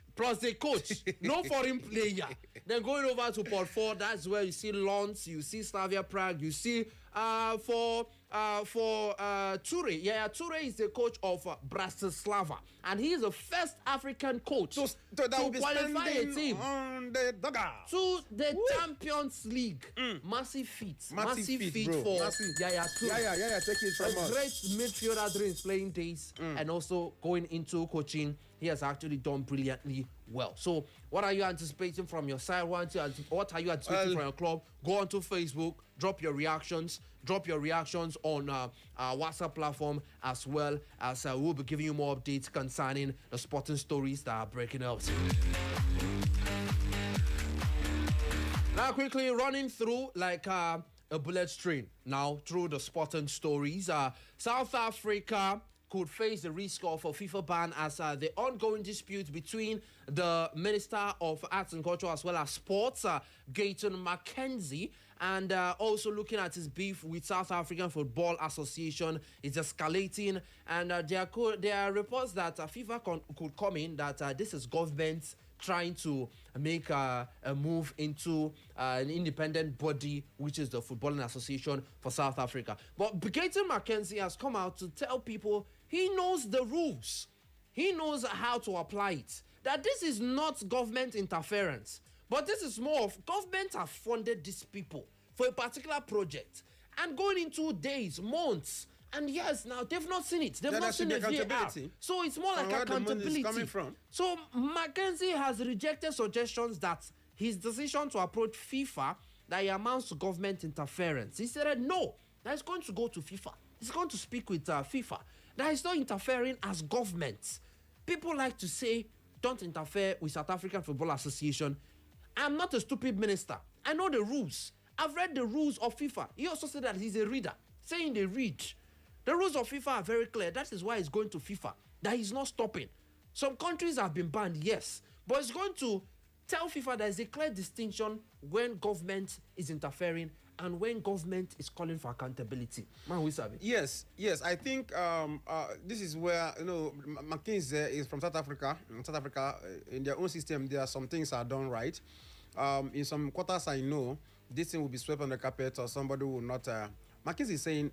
No foreign player. Then going over to Port 4, that's where you see Lens, you see Slavia Prague, you see for Ture. Yeah, Ture is the coach of Bratislava, and he is the first African coach to qualify a team on the dugout to the Champions League. Massive feat for Yaya Ture. Yeah, take it from us. Great midfielder during his playing days, and also going into coaching he has actually done brilliantly well. So what are you anticipating from your side? What are you anticipating from your club? Go onto Facebook, drop your reactions on our WhatsApp platform, as well as we'll be giving you more updates concerning the sporting stories that are breaking out. Now, quickly running through like a bullet train now through the sporting stories. South Africa could face the risk of a FIFA ban as the ongoing dispute between the Minister of Arts and Culture as well as Sports, Gayton McKenzie, and also looking at his beef with South African Football Association is escalating. And there are reports that FIFA could come in that this is government trying to make a move into an independent body, which is the Footballing Association for South Africa. But Gayton McKenzie has come out to tell people he knows the rules. He knows how to apply it. That this is not government interference, but this is more of government have funded these people for a particular project. And going into days, months, and yes, now they've not seen it. They've not seen the VAR. So it's more like accountability. So McKenzie has rejected suggestions that his decision to approach FIFA that he amounts to government interference. He said no, that is going to go to FIFA. He's going to speak with FIFA. That is not interfering as government. People like to say, don't interfere with South African Football Association. I'm not a stupid minister. I know the rules. I've read the rules of FIFA. He also said that he's a reader, saying they read. The rules of FIFA are very clear. That is why he's going to FIFA. That he's not stopping. Some countries have been banned, yes. But it's going to tell FIFA there's a clear distinction when government is interfering and when government is calling for accountability. Man, we sabi. Yes. I think this is where, McKinsey is from South Africa. In South Africa, in their own system, there are some things are done right. In some quarters, I know this thing will be swept on the carpet or somebody will not. McKinsey is saying,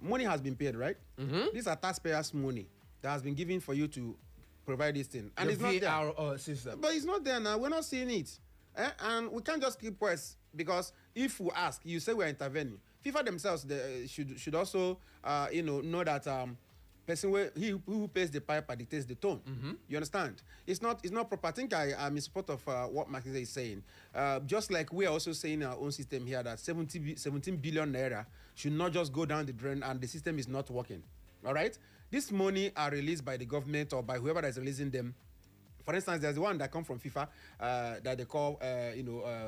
money has been paid, right? Mm-hmm. These are taxpayers' money that has been given for you to provide this thing. And it's not there. System. But it's not there now. We're not seeing it. And we can't just keep quiet because if we ask, you say we're intervening. FIFA themselves they should also, know that person who pays the piper dictates the tone. Mm-hmm. You understand? It's not proper. I think I'm in support of what McKinsey is saying. Just like we are also saying in our own system here that 17 billion naira should not just go down the drain and the system is not working. All right? This money are released by the government or by whoever is releasing them. For instance, there's the one that come from FIFA that they call,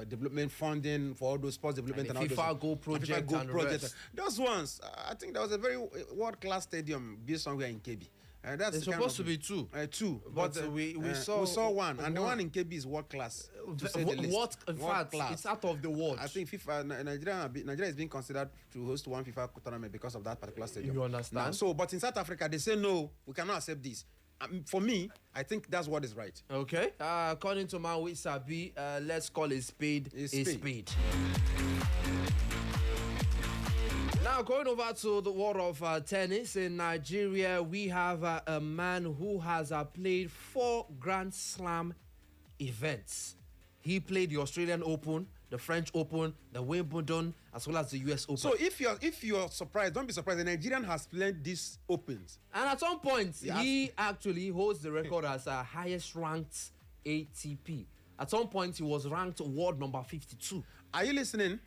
development funding for all those sports development and FIFA Go Project and project. Those ones, I think there was a very world-class stadium built somewhere in KB. That's it's supposed to be two. Two, but we saw one, and the one in KB is world-class. In fact, it's out of the world. I think FIFA, Nigeria is being considered to host one FIFA tournament because of that particular stadium. You understand? But in South Africa, they say no, we cannot accept this. For me, I think that's what is right. Okay. According to Maui Sabi, let's call a spade a spade. Now, going over to the world of tennis in Nigeria, we have a man who has played 4 Grand Slam events. He played the Australian Open, the French Open, the Wimbledon, as well as the US Open. So if you're surprised, don't be surprised. The Nigerian has played these Opens. And at some point, he actually holds the record as highest ranked ATP. At some point, he was ranked world number 52. Are you listening?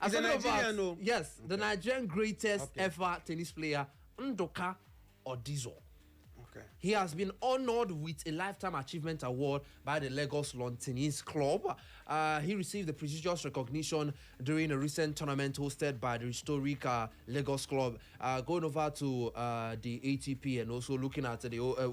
As a Nigerian, yes, the Nigerian greatest ever tennis player, Nduka Odizor. He has been honored with a Lifetime Achievement Award by the Lagos Lawn Tennis Club. He received the prestigious recognition during a recent tournament hosted by the historic Lagos Club. Going over to the ATP and also looking at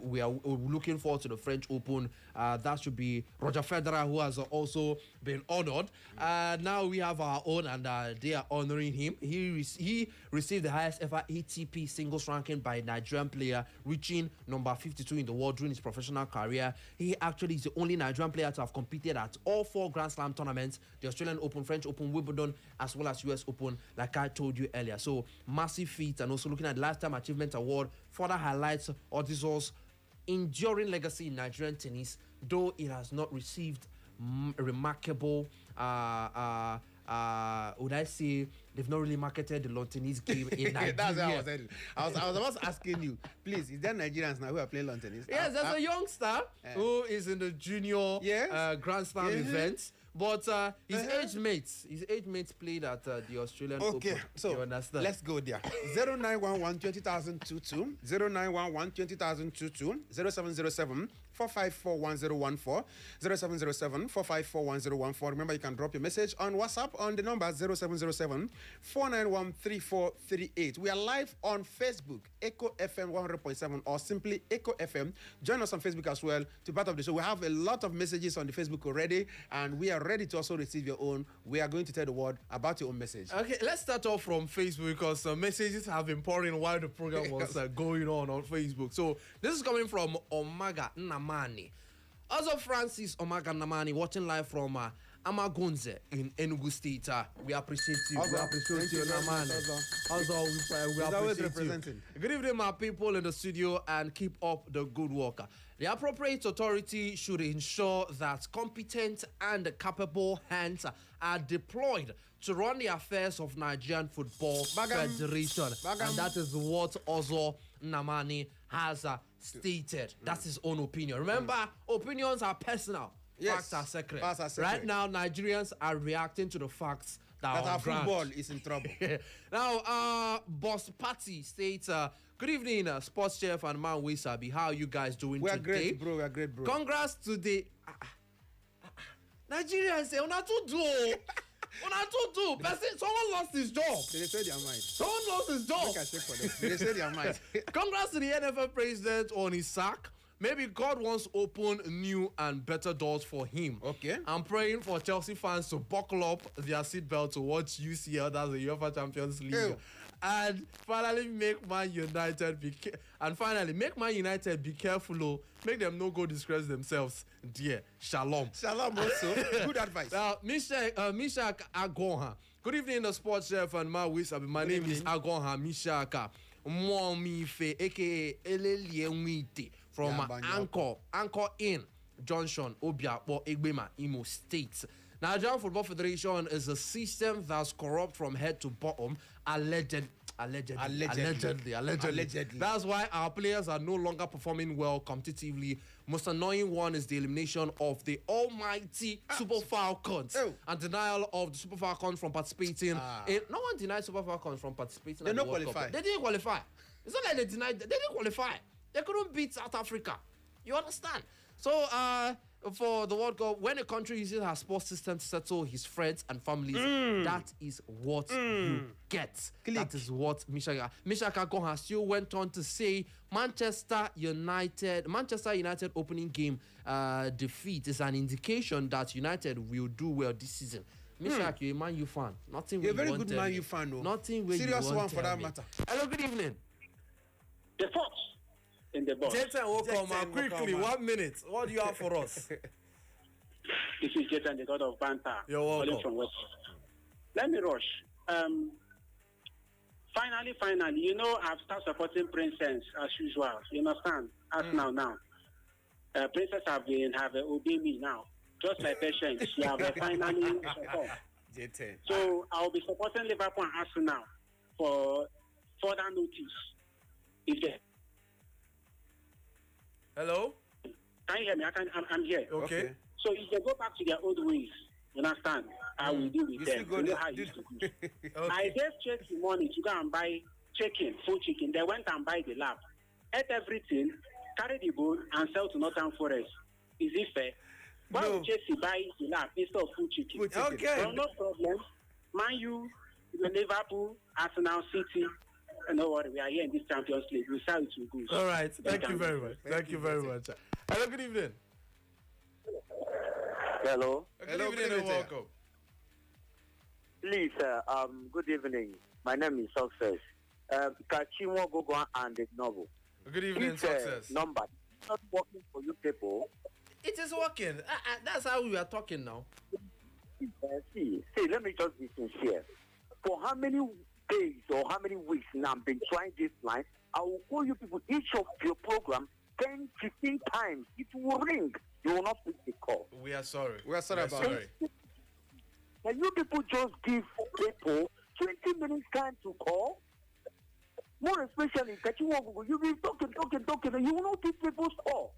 we are looking forward to the French Open. That should be Roger Federer, who has also been honored. Now we have our own, and they are honoring him. He received the highest ever ATP singles ranking by a Nigerian player, reaching number 52 in the world during his professional career. He actually is the only Nigerian player to have competed at all 4 Grand Slam tournaments, the Australian Open, French Open, Wimbledon, as well as US Open, like I told you earlier. So massive feat, and also looking at the Lifetime Achievement Award further highlights Odizor's enduring legacy in Nigerian tennis, though it has not received remarkable would I say they've not really marketed the lawn tennis game in Nigeria. That's what I was saying. I was about asking you, please, is there Nigerians now who are playing lawn tennis? Yes, there's a youngster who is in the junior Grand Slam events. But his age mates played at the Australian Open. Okay, so let's go there. 0911 20022, 0911 20022, 0707 4541014, 0707 4541014. Remember, you can drop your message on WhatsApp on the number 0707 491 3438. We are live on Facebook, Echo FM 100.7, or simply Echo FM. Join us on Facebook as well to be part of the show. We have a lot of messages on the Facebook already, and we are ready to also receive your own. We are going to tell the world about your own message. Okay, let's start off from Facebook because messages have been pouring while the program was going on Facebook. So this is coming from Omaga Namani. Also, Francis Omaga Namani watching live from Amagunze in Enugu State. We appreciate you. We appreciate you, Namani. Also, we appreciate you. Good evening, my people in the studio, and keep up the good work. The appropriate authority should ensure that competent and capable hands are deployed to run the affairs of Nigerian Football Federation. And that is what Ozo Namani has stated. That's his own opinion. Remember, opinions are personal. Yes. Facts are secret. Right now, Nigerians are reacting to the facts that our football is in trouble. Now, Boss Patty states, good evening, sports chef and man Wisabi. How are you guys doing today? We are great, bro. Congrats to the Nigerians say, Una to do. Someone lost his job. They said their mind. Someone lost his job. Make a check for them. They said their mind. Congrats to the NFF President on his sack. Maybe God wants to open new and better doors for him. Okay. I'm praying for Chelsea fans to buckle up their seatbelt to watch UCL, that's the UEFA Champions League. Ew. And finally make Man United be careful. Make them no go disgrace themselves. Dear. Shalom. Shalom also. Good advice. Now, Mishak Agonha. Good evening, the sports chef and my Wisabi. My name is Agonha Mishaka Momife, aka Elelienwite. From Anchor Inn Junction, Obiakpo, Egbema, Imo State. Nigerian Football Federation is a system that's corrupt from head to bottom, allegedly. That's why our players are no longer performing well competitively. Most annoying one is the elimination of the almighty Super Falcons and denial of the Super Falcons from participating. No one denied Super Falcons from participating. They don't qualify. They didn't qualify. It's not like they denied. They didn't qualify. They couldn't beat South Africa. You understand? So, for the World Cup, when a country uses her sports system to settle his friends and families, that is what you get. Click. That is what Mishaka Goha still went on to say. Manchester United opening game defeat is an indication that United will do well this season. Mishak, you're a Man U fan. Nothing. You're a very good Man U fan, though. Nothing. Serious one for that matter. Hello, good evening. The Fox in the box. Jetson, welcome, man. Quickly, 1 minute. What do you have for us? This is Jetson, the god of banter. You're welcome. From West. Let me rush. Finally, you know, I've started supporting Princess as usual. You understand? As now. Princess have obeyed me now. Just my patience. She have finally support. So I'll be supporting Liverpool and Arsenal for further notice. If they... Hello? Can you hear me? I'm here. Okay. So if they go back to their old ways, you understand? I will deal with them. You know how it used to do. Okay. I gave Chelsea money to go and buy full chicken. They went and buy the lab, ate everything, carry the bone, and sell to Northern Forest. Is it fair? Why would Chelsea buy the lab instead of full chicken? Okay. So no problem. Man U, Liverpool, Arsenal, City. No worry, we are here in this Champions League. We saw it will go. All right. Thank you very much. Thank you very much. Hello, good evening. Hello. Good evening and welcome. Please, good evening. My name is Success. Kachimo Gogo and the novel. Good evening, Success. Number not working for you people. It is working. That's how we are talking now. See, let me just be sincere. For how many days or how many weeks now I've been trying this line, I will call you people each of your program 10, 15 times. It will ring. You will not pick the call. We are sorry. We are sorry about it. And you people just give people 20 minutes time to call. More especially, you be talking, and you will not give people call.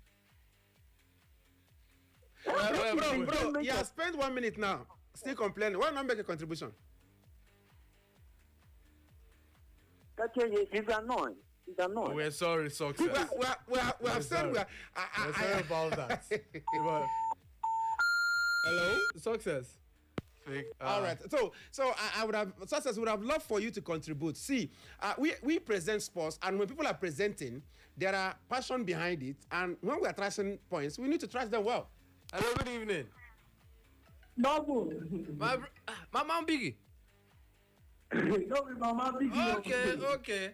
Bro, you have spent 1 minute now. Still complaining. Why not make a contribution? It's annoying. It's annoying. We're sorry, success. We have said we are. We're sorry about that. Hello, success. All right. So I would have success would have loved for you to contribute. See, we present sports, and when people are presenting, there are passion behind it, and when we are trashing points, we need to trash them well. Hello, good evening. No, My mom Biggie. no, Mama Biggie. Okay.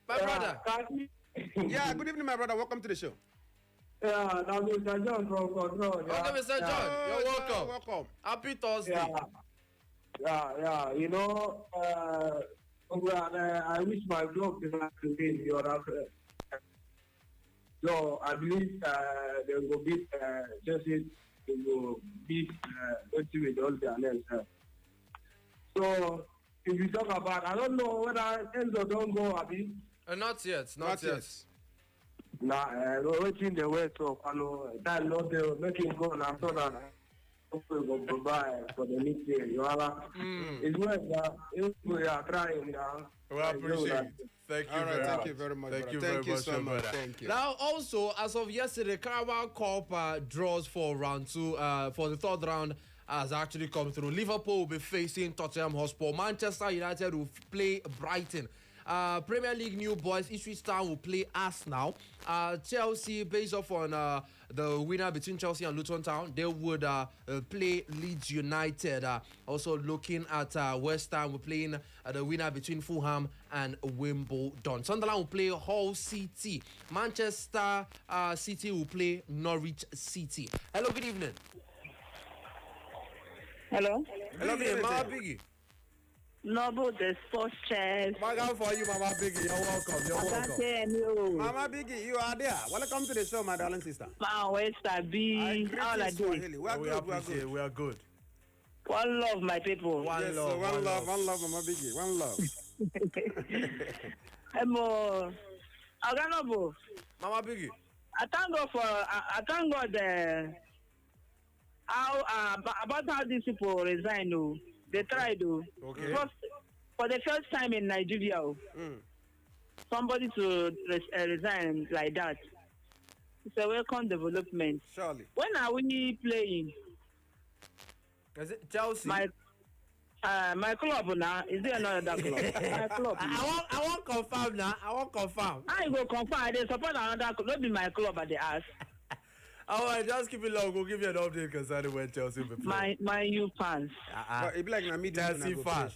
My brother. Yeah, good evening, my brother. Welcome to the show. Yeah, now Mr. John from Control. Okay, Mr. John, you're welcome. Welcome. Happy Thursday. Yeah. You know, I wish my club to win Europa. So I believe they will beat Chelsea. They will beat with all their names. So if you talk about, I don't know whether Enzo don't go, Abi. Not yet. Nah, waiting the way so I know that not they making go now so that hopefully go buy for the next year. You know, it's worth that we are trying now. We appreciate it. Thank you very much. Thank you Thank very you much, so much. brother. Thank you. Now, also, as of yesterday, Carabao Cup draws for round 2. For the third round has actually come through. Liverpool will be facing Tottenham Hotspur. Manchester United will play Brighton. Premier League new boys, Ipswich Town will play Arsenal. Chelsea, based off on the winner between Chelsea and Luton Town, they would play Leeds United. Also looking at West Ham, we're playing the winner between Fulham and Wimbledon. Sunderland will play Hull City. Manchester City will play Norwich City. Hello, good evening. Hello? Good evening, Mama Biggie. Noble, the sports chairs. Back out for you, Mama Biggie. You're welcome. You're I welcome. can't hear you. Mama Biggie, you are there. Welcome to the show, my darling sister. Where's B? All I do. We are good. One love, my people. One love, Mama Biggie. One love. Noble. Mama Biggie. I thank God about how these people resign. They tried to. Okay. For the first time in Nigeria, somebody to resign like that. It's a welcome development. Surely. When are we playing? Is it Chelsea? My club now. Is there another club? My club. I won't confirm now. I go confirm. They support another club. Not be my club at the ass. All right, just keep it long. We'll give you an update concerning when Chelsea will be playing. My you pants. But it be like a Chelsea fan.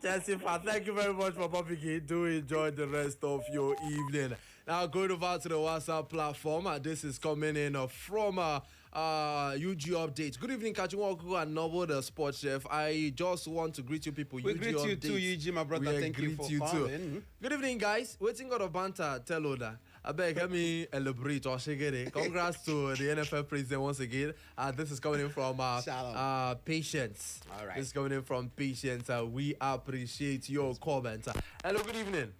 Chelsea fan. Thank you very much for Bobby. Do enjoy the rest of your evening. Now, going over to the WhatsApp platform. This is coming in from UG Update. Good evening, Kachiwaku and Noble, the sports chef. I just want to greet you people. We UG greet you Update. too, UG, my brother. Thank you for coming. Good evening, guys. Waiting God of banter. Tell Oda. I beg, let me elaborate or shake it. Congrats to the NFF President once again. This is coming in from Patience. All right. This is coming in from Patience. We appreciate your comments. Hello, good evening.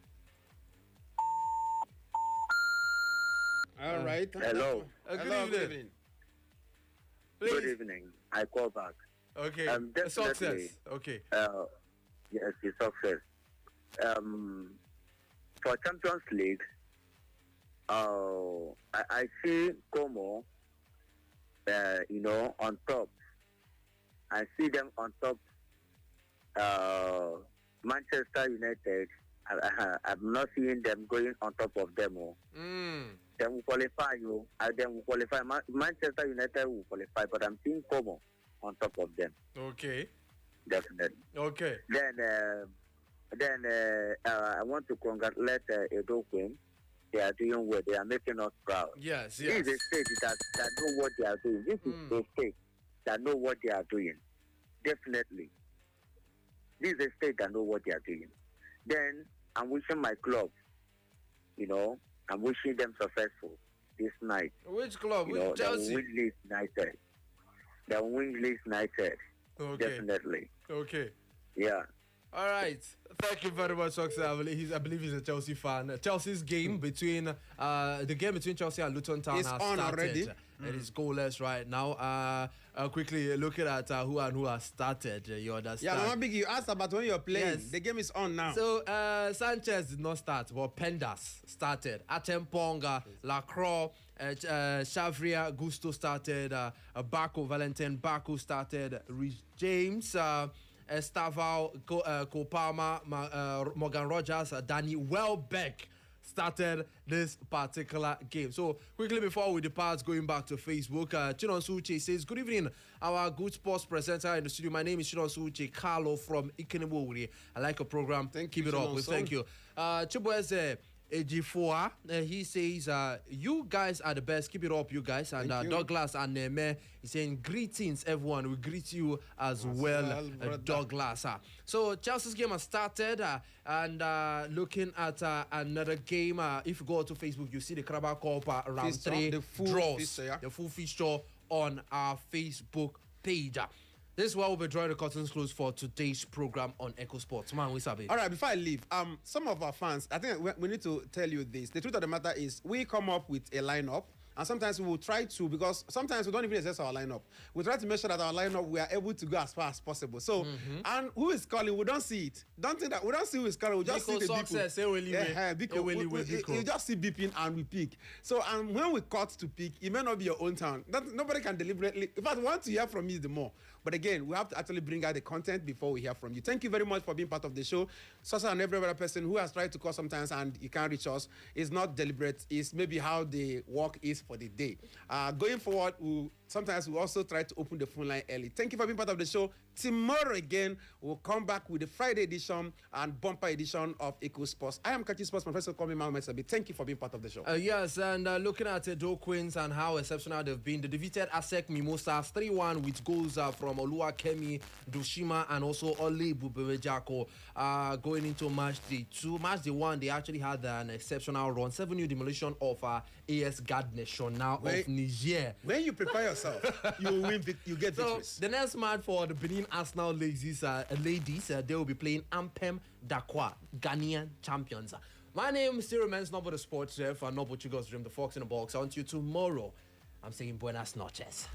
All right. Hello. Good evening. Please. Good evening. I call back. Okay. Definitely. Success. Okay. Yes, it's success. For Champions League, I see Como, on top. I see them on top. Manchester United, I'm not seeing them going on top of them. They will qualify. They will qualify. Manchester United will qualify, but I'm seeing Como on top of them. Okay. Definitely. Okay. Then I want to congratulate Edo Queen. They are doing well. They are making us proud. Yes. This is a state that know what they are doing. This is a state that know what they are doing. Definitely. This is a state that know what they are doing. Then I'm wishing my club, I'm wishing them successful this night. Which club? Which Chelsea? They will win Leeds United. They will win Leeds United. Okay. Definitely. Okay. Yeah. All right. Thank you very much, Oxley. I believe he's a Chelsea fan. Chelsea's game between the game between Chelsea and Luton Town It's has on started. already. It is goalless right now. Quickly looking at who has started. You understand? Yeah, Mama Big, you asked about when you're playing. Yes. The game is on now. So Sanchez did not start, but Pendas started. Atempong, Lacroix, Chavria, Gusto started. Baku, Valentin Baku started. Rich James, Estaval, Kopama, Morgan Rogers, Danny Welbeck started this particular game. So quickly before we depart, going back to Facebook, Chinonsu Uche says, good evening, our good sports presenter in the studio. My name is Chinonsu Uche Carlo from Ikenewori. I like your program. Keep it up. Thank you. Chibuike Ejifua, he says, you guys are the best. Keep it up, you guys. And Douglas and Neme, he's saying, greetings, everyone. We greet you as well, Douglas. So Chelsea's game has started, and looking at another game. If you go to Facebook, you see the Carabao Cup round 3 draws, the full fixture on our Facebook page. This is why we'll be drawing the curtains close for today's program on Echo Sports. Man, we sabi. All right, before I leave, some of our fans, I think we need to tell you this. The truth of the matter is we come up with a lineup, and sometimes we will try to, because sometimes we don't even assess our lineup. We try to make sure that our lineup, we are able to go as far as possible. So, and who is calling, we don't see it. Don't think that we don't see who is calling, we just see the people. You just see beeping and we pick. So, and when we cut to pick, it may not be your own town. Nobody can deliberately, in fact, we want to hear from you the more. But again, we have to actually bring out the content before we hear from you. Thank you very much for being part of the show. Sasa and every other person who has tried to call sometimes and you can't reach us, is not deliberate. It's maybe how the work is for the day. Going forward, sometimes we also try to open the phone line early. Thank you for being part of the show. Tomorrow again, we'll come back with the Friday edition and bumper edition of Echo Sports. I am Kachi Sports Professor Mohammed. Thank you for being part of the show. Yes, and looking at the Do Queens and how exceptional they've been, they defeated ASEC Mimosas 3-1 with goals from Oluwakemi, Dushima, and also Oli Bubewejako. Going into match day 2. Match day 1, they actually had an exceptional run. 7-0 demolition of AS Guard National of Niger. When you prepare yourself, you win. You get victories. So the next match for the Benin Arsenal ladies, they will be playing Ampem Dakwa, Ghanaian champions. My name still remains Nobo the Sports Chef and Nobo Chigos Dream, the Fox in the Box. On to you tomorrow. I'm saying buenas noches.